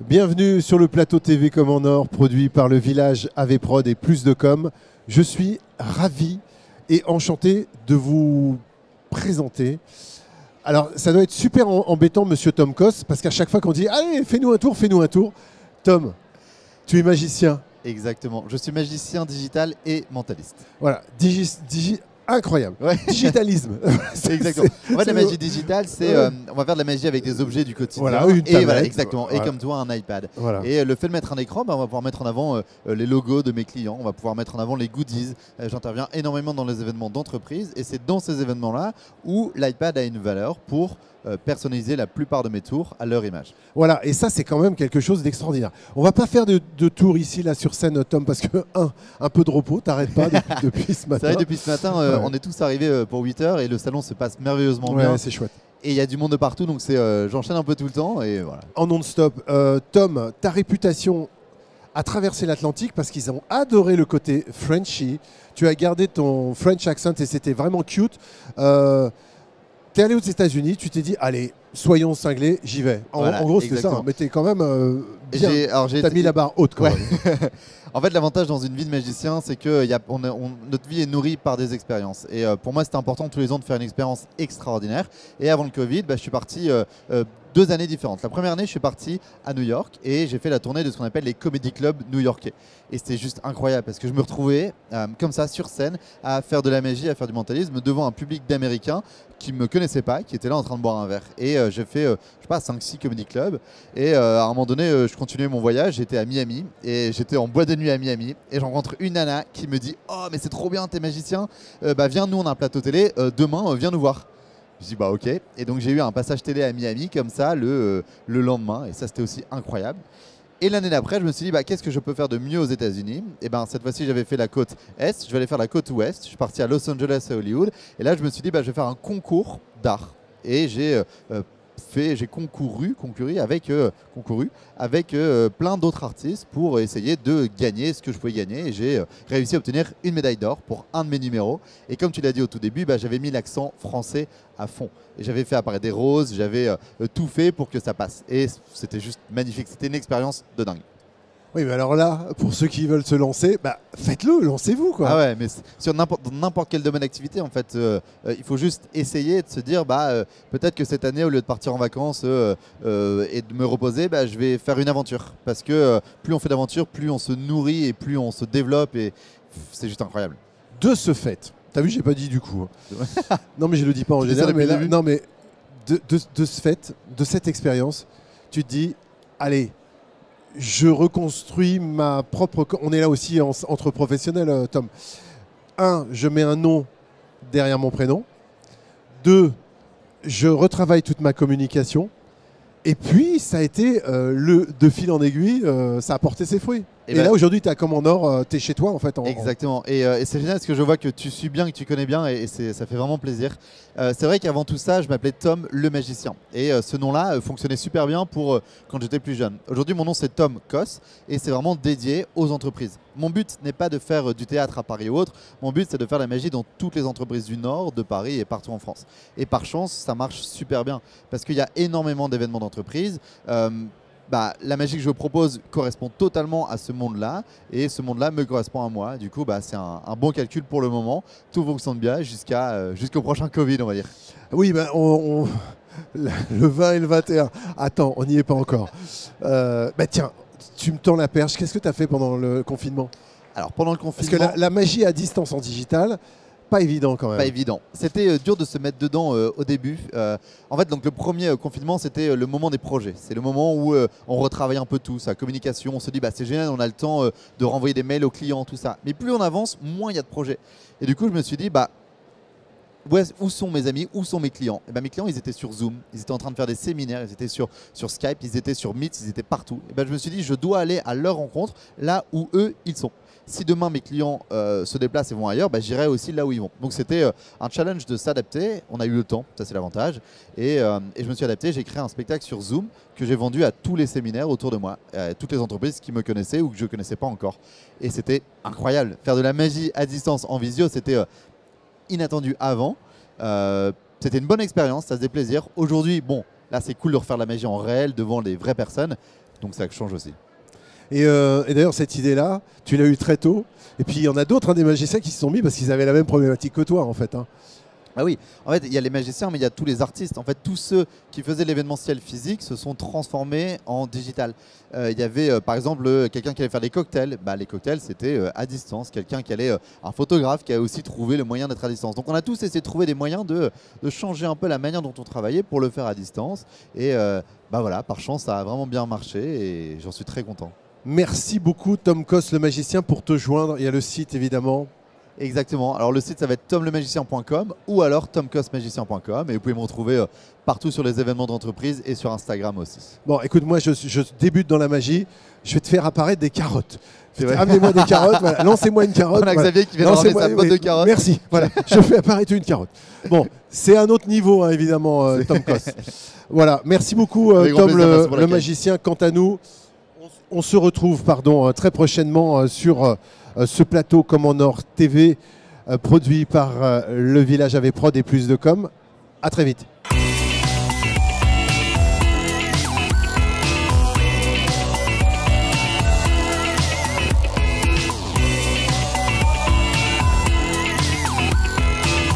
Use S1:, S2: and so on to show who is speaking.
S1: Bienvenue sur le plateau TV Comme en Or, produit par le village AVProd et Plus de Com. Je suis ravi et enchanté de vous présenter. Alors, ça doit être super embêtant, monsieur Tom Kos, parce qu'à chaque fois qu'on dit « Allez, fais-nous un tour », Tom, tu es magicien.
S2: Exactement, je suis magicien digital et mentaliste.
S1: Voilà, incroyable.
S2: Ouais.
S1: Digitalisme.
S2: C'est exactement. En fait, la magie digitale, c'est on va faire de la magie avec des objets du quotidien.
S1: Voilà, une tablette.
S2: Et voilà, exactement.
S1: Voilà.
S2: Et comme toi, un iPad.
S1: Voilà.
S2: Et le fait de mettre un écran, on va pouvoir mettre en avant les logos de mes clients. On va pouvoir mettre en avant les goodies. J'interviens énormément dans les événements d'entreprise. Et c'est dans ces événements-là où l'iPad a une valeur pour personnaliser la plupart de mes tours à leur image.
S1: Voilà, et ça c'est quand même quelque chose d'extraordinaire. On va pas faire de tour ici là sur scène, Tom, parce que un peu de repos, t'arrêtes pas depuis ce matin.
S2: C'est vrai, depuis ce matin, on est tous arrivés pour 8 h et le salon se passe merveilleusement bien.
S1: Ouais, c'est chouette.
S2: Et il y a du monde de partout, donc j'enchaîne un peu tout le temps et voilà.
S1: En non-stop, Tom, ta réputation a traversé l'Atlantique parce qu'ils ont adoré le côté Frenchy. Tu as gardé ton French accent et c'était vraiment cute. T'es allé aux États-Unis, tu t'es dit, allez, soyons cinglés, j'y vais.
S2: Voilà,
S1: en gros, c'était ça, hein, mais t'es quand même bien. T'as mis la barre haute quand même.
S2: En fait, l'avantage dans une vie de magicien, c'est que notre vie est nourrie par des expériences. Et pour moi, c'était important tous les ans de faire une expérience extraordinaire. Et avant le Covid, je suis parti 2 années différentes. La première année, je suis parti à New York et j'ai fait la tournée de ce qu'on appelle les comedy clubs new-yorkais. Et c'était juste incroyable parce que je me retrouvais comme ça sur scène à faire de la magie, à faire du mentalisme devant un public d'Américains qui ne me connaissaient pas, qui étaient là en train de boire un verre. Et j'ai fait, je sais pas, 5-6 comedy clubs. Et à un moment donné, je continuais mon voyage. J'étais à Miami et j'étais en boîte de nuit à Miami. Et je rencontre une nana qui me dit « Oh, mais c'est trop bien, t'es magicien. Viens, nous, on a un plateau télé. Demain, viens nous voir. » Je dis bah ok, et donc j'ai eu un passage télé à Miami comme ça le lendemain, et ça c'était aussi incroyable. Et l'année d'après, je me suis dit qu'est-ce que je peux faire de mieux aux États-Unis. Et cette fois-ci j'avais fait la côte Est, je vais aller faire la côte Ouest. Je suis parti à Los Angeles et Hollywood, et là je me suis dit je vais faire un concours d'art. Et j'ai concouru avec plein d'autres artistes pour essayer de gagner ce que je pouvais gagner. Et j'ai réussi à obtenir une médaille d'or pour un de mes numéros. Et comme tu l'as dit au tout début, j'avais mis l'accent français à fond. Et j'avais fait apparaître des roses, j'avais tout fait pour que ça passe. Et c'était juste magnifique, c'était une expérience de dingue.
S1: Oui, mais alors là, pour ceux qui veulent se lancer, faites-le, lancez-vous quoi.
S2: Ah ouais, mais sur n'importe quel domaine d'activité, en fait, il faut juste essayer de se dire, peut-être que cette année, au lieu de partir en vacances et de me reposer, je vais faire une aventure. Parce que plus on fait d'aventures, plus on se nourrit et plus on se développe, et c'est juste incroyable.
S1: De ce fait, t'as vu, j'ai pas dit du coup. Non, mais je le dis pas en général, mais là, non, mais de ce fait, de cette expérience, tu te dis, allez, je reconstruis ma propre... On est là aussi entre professionnels, Tom. 1, je mets un nom derrière mon prénom. 2, je retravaille toute ma communication. Et puis, ça a été de fil en aiguille, ça a porté ses fruits. Et là, aujourd'hui, tu es Comme en Or, tu es chez toi, en fait.
S2: Exactement. Et c'est génial parce que je vois que tu suis bien, que tu connais bien, et ça fait vraiment plaisir. C'est vrai qu'avant tout ça, je m'appelais Tom le magicien. Et ce nom-là fonctionnait super bien pour quand j'étais plus jeune. Aujourd'hui, mon nom, c'est Tom Kos, et c'est vraiment dédié aux entreprises. Mon but n'est pas de faire du théâtre à Paris ou autre. Mon but, c'est de faire la magie dans toutes les entreprises du Nord, de Paris et partout en France. Et par chance, ça marche super bien parce qu'il y a énormément d'événements d'entreprise. La magie que je propose correspond totalement à ce monde-là, et ce monde-là me correspond à moi. Du coup, c'est un bon calcul pour le moment. Tout fonctionne bien jusqu'au prochain Covid, on va dire.
S1: Oui, le 20 et le 21. Attends, on n'y est pas encore. Tiens, tu me tends la perche. Qu'est-ce que tu as fait pendant le confinement?
S2: Alors, pendant le confinement...
S1: Parce que la magie à distance en digital... Pas évident quand même.
S2: Pas évident. C'était dur de se mettre dedans au début. En fait, donc le premier confinement, c'était le moment des projets. C'est le moment où on retravaille un peu tout, sa communication. On se dit, c'est génial, on a le temps de renvoyer des mails aux clients, tout ça. Mais plus on avance, moins il y a de projets. Et du coup, je me suis dit, où sont mes amis, où sont mes clients? Et mes clients, ils étaient sur Zoom, ils étaient en train de faire des séminaires, ils étaient sur Skype, ils étaient sur Meet, ils étaient partout. Et je me suis dit, je dois aller à leur rencontre, là où eux, ils sont. Si demain mes clients se déplacent et vont ailleurs, j'irai aussi là où ils vont. Donc c'était un challenge de s'adapter. On a eu le temps, ça c'est l'avantage. Et je me suis adapté, j'ai créé un spectacle sur Zoom que j'ai vendu à tous les séminaires autour de moi, à toutes les entreprises qui me connaissaient ou que je ne connaissais pas encore. Et c'était incroyable. Faire de la magie à distance en visio, c'était inattendu avant. C'était une bonne expérience, ça faisait plaisir. Aujourd'hui, là c'est cool de refaire de la magie en réel devant les vraies personnes. Donc ça change aussi.
S1: Et d'ailleurs, cette idée-là, tu l'as eue très tôt. Et puis, il y en a d'autres, des magiciens qui se sont mis parce qu'ils avaient la même problématique que toi, en fait.
S2: Ah oui, en fait, il y a les magiciens, mais il y a tous les artistes. En fait, tous ceux qui faisaient l'événementiel physique se sont transformés en digital. Il y avait, par exemple, quelqu'un qui allait faire des cocktails. Les cocktails, c'était à distance. Quelqu'un qui allait, un photographe qui a aussi trouvé le moyen d'être à distance. Donc, on a tous essayé de trouver des moyens de changer un peu la manière dont on travaillait pour le faire à distance. Et voilà, par chance, ça a vraiment bien marché et j'en suis très content.
S1: Merci beaucoup, Tom Cos, le magicien, pour te joindre. Il y a le site, évidemment.
S2: Exactement. Alors le site, ça va être tomlemagicien.com ou alors tomcosmagicien.com et vous pouvez me retrouver partout sur les événements d'entreprise et sur Instagram aussi.
S1: Bon, écoute, moi, je débute dans la magie. Je vais te faire apparaître des carottes. Amenez-moi des carottes. Voilà. Lancez-moi une carotte.
S2: On a Xavier qui vient de ramener sa boîte de carottes.
S1: Merci. Voilà. Je fais apparaître une carotte. Bon, c'est un autre niveau, évidemment, Tom Cos. Voilà. Merci beaucoup, Tom, le magicien. Quant à nous, on se retrouve très prochainement sur ce plateau Comme en Or TV, produit par Le Village avec Prod et Plus de Com. À très vite.